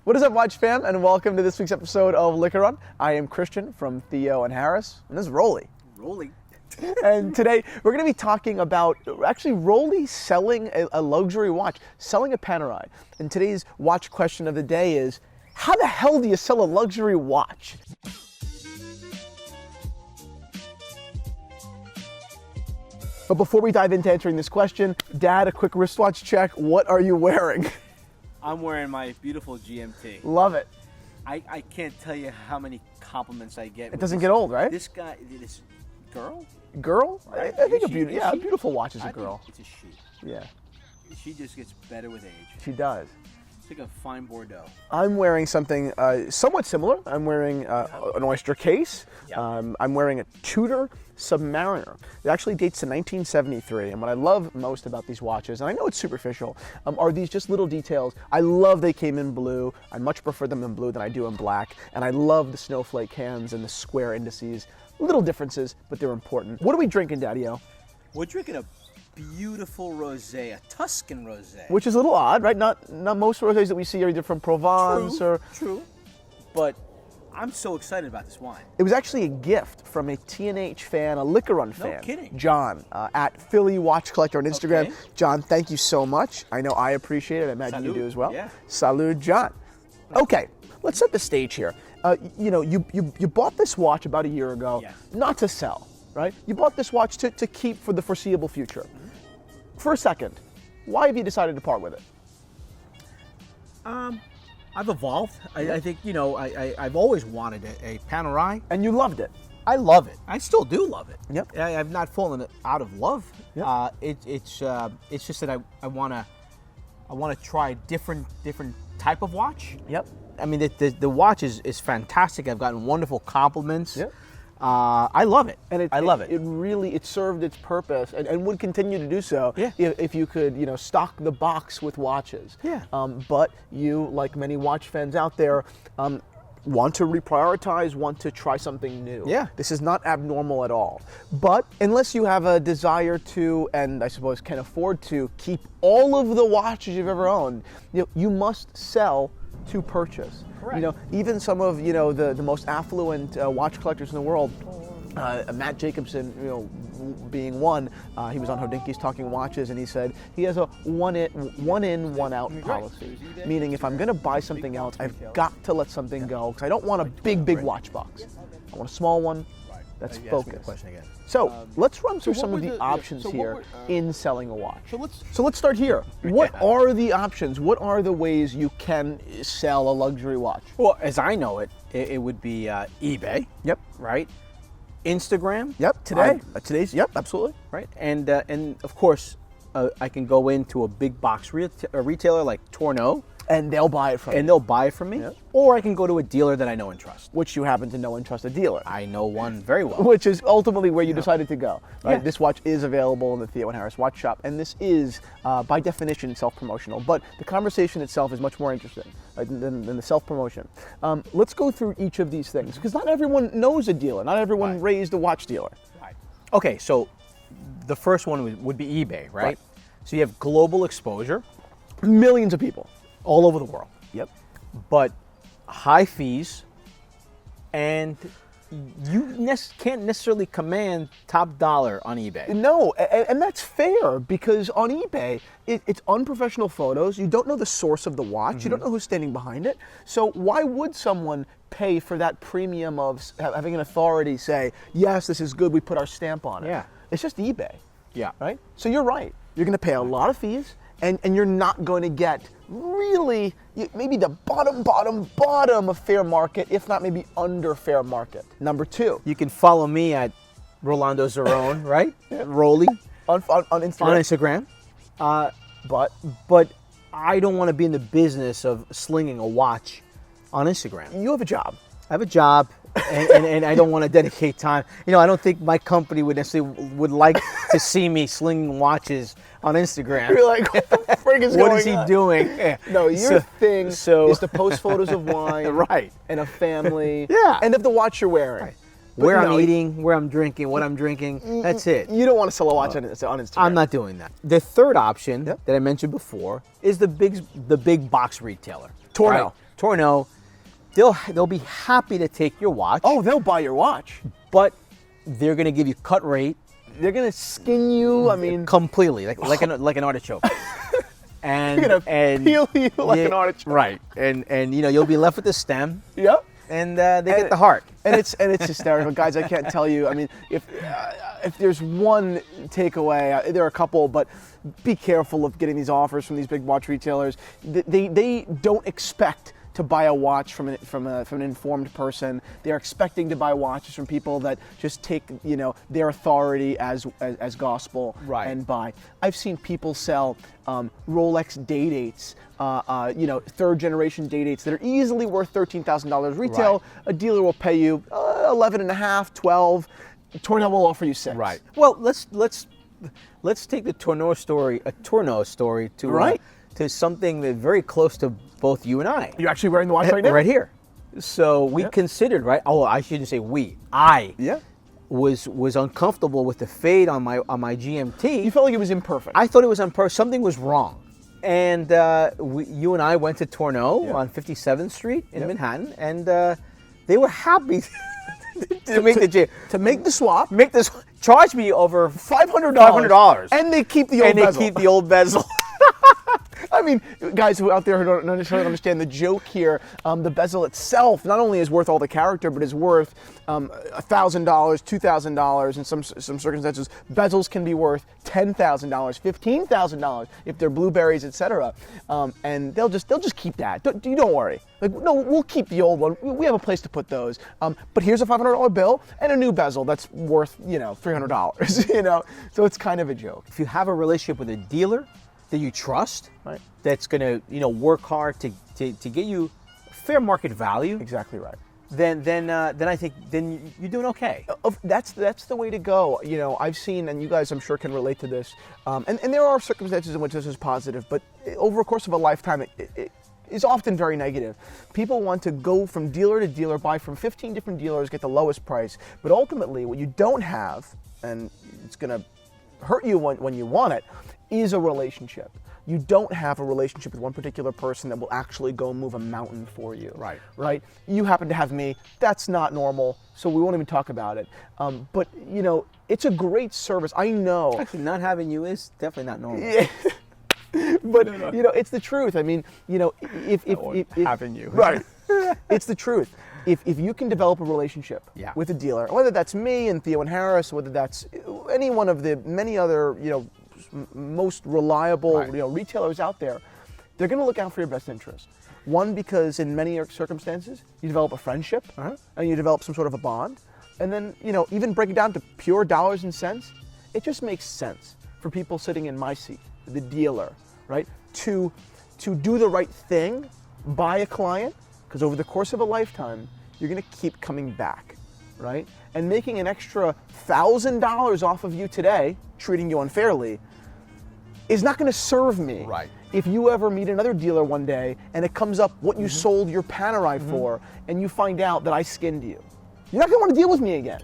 What is up, Watch fam, and welcome to this week's episode of Liquor Run. I am Christian from Theo and Harris, and this is Rolly. Rolly. And today we're going to be talking about actually Rolly selling a luxury watch, selling a Panerai. And today's watch question of the day is, how the hell do you sell a luxury watch? But before we dive into answering this question, Dad, a quick wristwatch check. What are you wearing? I'm wearing my beautiful GMT. Love it. I can't tell you how many compliments I get. It doesn't get old, right? This guy, this girl? Girl? I think a she? beautiful watch is a I girl. think it's a she. Yeah, She just gets better with age. she does. It's like a fine Bordeaux. I'm wearing something somewhat similar. I'm wearing an oyster case. Yeah. I'm wearing a Tudor Submariner. It actually dates to 1973. And what I love most about these watches, and I know it's superficial, are these just little details. I love they came in blue. I much prefer them in blue than I do in black. And I love the snowflake hands and the square indices. Little differences, but they're important. What are we drinking, Daddy-O? We're drinking a beautiful rosé, a Tuscan rosé. Which is a little odd, right? Not most rosés that we see are either from Provence or... True. But I'm so excited about this wine. It was actually a gift from a TNH fan, a Liquor Run fan. No kidding. John, at Philly Watch Collector on Instagram. Okay. John, thank you so much. I know I appreciate it. I imagine you Salud. do as well. Yeah. Salud, John. Okay, let's set the stage here. You bought this watch about a year ago, Yeah. not to sell, right? You bought this watch to keep for the foreseeable future. Mm-hmm. For a second, why have you decided to part with it? I've evolved. I think, I've always wanted a Panerai. And you loved it. I love it. I still do love it. Yep. I've not fallen out of love. Yep. It's just that I want to try different type of watch. Yep. I mean, the watch is fantastic. I've gotten wonderful compliments. Yep. I love it. And I love it. It really served its purpose and would continue to do so. Yeah. If you could, stock the box with watches. Yeah. But you, like many watch fans out there, want to reprioritize, want to try something new. Yeah. This is not abnormal at all. But unless you have a desire to, and I suppose can afford to, keep all of the watches you've ever owned, you must sell to purchase. Correct. Even some of the most affluent watch collectors in the world, Matt Jacobson, being one, he was on Hodinki's Talking Watches, and he said he has a one in, one out policy. Meaning, if I'm going to buy something else, I've got to let something go because I don't want a big watch box. I want a small one that's focused. Question again. So let's run through some what of were the the- options so what here were, in selling a watch. So let's start here. What are the options? What are the ways you can sell a luxury watch? Well, as I know it, it would be eBay. Yep. Right. Instagram. Yep. Today's. Yep. Absolutely. Right. And of course, I can go into a big box retailer like Tourneau. And they'll buy it from you. And they'll buy it from me. Yep. Or I can go to a dealer that I know and trust. Which you happen to know and trust a dealer. I know one very well. Which is ultimately where you decided to go. Right? Yeah. This watch is available in the Theo and Harris watch shop, and this is, by definition, self-promotional. But the conversation itself is much more interesting than the self-promotion. Let's go through each of these things, because not everyone knows a dealer. Not everyone raised a watch dealer. Right. Okay, so the first one would be eBay, right? So you have global exposure. Millions of people. All over the world. Yep. But high fees, and you can't necessarily command top dollar on eBay. No, and that's fair, because on eBay, it's unprofessional photos. You don't know the source of the watch. You don't know who's standing behind it. So why would someone pay for that premium of having an authority say, yes, this is good, we put our stamp on it? Yeah. It's just eBay. Yeah. Right? So you're right. You're going to pay a lot of fees, and you're not going to get really maybe the bottom of fair market, if not maybe under fair market. Number two. You can follow me at Rolando Zerone, right? Rolly On Instagram. On Instagram. But I don't want to be in the business of slinging a watch on Instagram. You have a job. I have a job, and I don't want to dedicate time. I don't think my company would necessarily like to see me slinging watches on Instagram. You're like, what the frig is What going is he on? doing? No, your thing is to post photos of wine, Right. and of family, Yeah. and of the watch you're wearing. Right. But Where I'm no, eating, where I'm drinking, what I'm drinking. That's it. You don't want to sell a watch on Instagram. I'm not doing that. The third option Yep. that I mentioned before is the big box retailer. Tourneau. Right? Tourneau, they'll be happy to take your watch. Oh, they'll buy your watch. But they're going to give you cut rate. They're going to skin you. I mean, completely, like an artichoke. And they're going to peel you like an artichoke. Right. And you'll be left with the stem. Yep. And they get the heart. And it's hysterical, guys. I can't tell you. I mean, if there's one takeaway, there are a couple, but be careful of getting these offers from these big watch retailers. They don't expect to buy a watch from an informed person. They're expecting to buy watches from people that just take their authority as gospel, right, and buy. I've seen people sell Rolex day dates, third generation day dates that are easily worth $13,000 retail. Right. A dealer will pay you 11 and a half, 12. Tourneau will offer you 6. Right. Well, let's take the Tourneau story to right. To something that's very close to both you and I. You're actually wearing the watch right now? Right here. So we considered, right? Oh, I shouldn't say we. I was uncomfortable with the fade on my GMT. You felt like it was imperfect. I thought it was imperfect. Something was wrong. And you and I went to Tourneau on 57th Street in Manhattan, and they were happy to make the swap. Charge me over $500. And they keep the old bezel. And they keep the old bezel. I mean, guys who out there who don't necessarily understand the joke here, the bezel itself not only is worth all the character, but is worth $1,000, $2,000 in some circumstances. Bezels can be worth $10,000, $15,000 if they're blueberries, etc. And they'll just keep that. Don't worry. Like, no, we'll keep the old one. We have a place to put those. But here's a $500 bill and a new bezel that's worth $300. So it's kind of a joke. If you have a relationship with a dealer that you trust, right, that's going to work hard to get you fair market value. Exactly right. Then I think you're doing okay. That's the way to go. I've seen, and you guys I'm sure can relate to this, and there are circumstances in which this is positive, but over a course of a lifetime, it is often very negative. People want to go from dealer to dealer, buy from 15 different dealers, get the lowest price, but ultimately what you don't have, and it's going to hurt you when you want it, is a relationship. You don't have a relationship with one particular person that will actually go move a mountain for you. Right. Right? You happen to have me. That's not normal, so we won't even talk about it. But, it's a great service. I know. Actually, not having you is definitely not normal. Yeah. But, it's the truth. I mean, if having you. Right. It's the truth. If you can develop a relationship with a dealer, whether that's me and Theo and Harris, whether that's any one of the many other, most reliable retailers out there, they're going to look out for your best interest. One, because in many circumstances, you develop a friendship and you develop some sort of a bond. And then, even break it down to pure dollars and cents, it just makes sense for people sitting in my seat, the dealer, right, to do the right thing by a client, because over the course of a lifetime, you're going to keep coming back, right? And making an extra $1,000 off of you today, treating you unfairly, is not going to serve me. Right. If you ever meet another dealer one day and it comes up what you sold your Panerai for, and you find out that I skinned you, you're not going to want to deal with me again.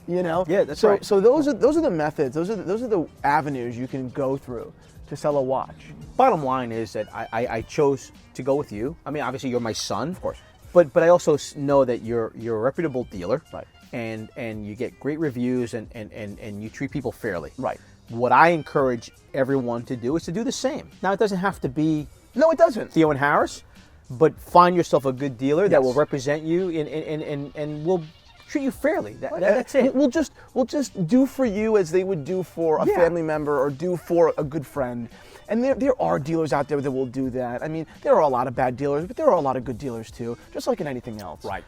Yeah, that's right. So those are the methods. Those are the avenues you can go through to sell a watch. Bottom line is that I chose to go with you. I mean, obviously you're my son, of course, but I also know that you're a reputable dealer, right? And you get great reviews and you treat people fairly, right? What I encourage everyone to do is to do the same. Now, it doesn't have to be it doesn't. Theo and Harris, but find yourself a good dealer that will represent you and will treat you fairly. That's it. We'll just do for you as they would do for a family member or do for a good friend. And there are dealers out there that will do that. I mean, there are a lot of bad dealers, but there are a lot of good dealers too, just like in anything else. Right.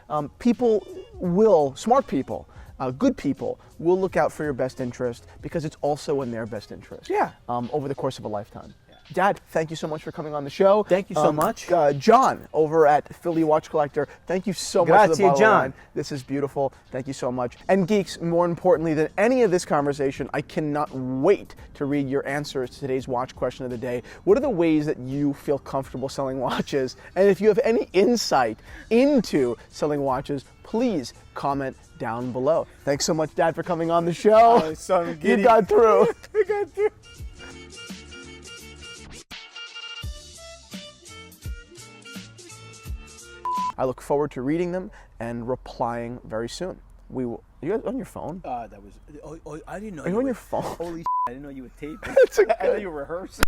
Smart people, good people will look out for your best interest because it's also in their best interest. Yeah. Over the course of a lifetime. Dad, thank you so much for coming on the show. Thank you so much. John, over at Philly Watch Collector, thank you so much for the bottle John. line. This is beautiful. Thank you so much. And geeks, more importantly than any of this conversation, I cannot wait to read your answers to today's watch question of the day. What are the ways that you feel comfortable selling watches? And if you have any insight into selling watches, please comment down below. Thanks so much, Dad, for coming on the show. Oh, son, you got through. I got through. I look forward to reading them and replying very soon. We will. You guys on your phone? That was. Oh, I didn't know. Are you on your phone? Holy shit, I didn't know you would tape it. That's a I thought you were rehearsing.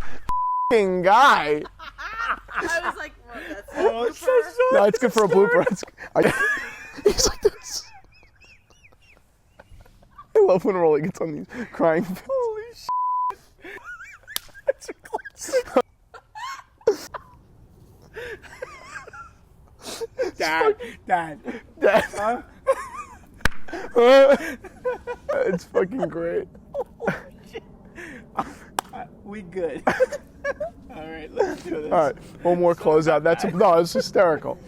fucking guy. I was like, well, that's Oh, it's so No, it's good for a blooper. He's like this. I love when Rolly gets on these crying fits. Holy shit. That's a classic. Dad. Huh? It's fucking great. We good. All right, let's do this. All right, one more closeout. That's hysterical.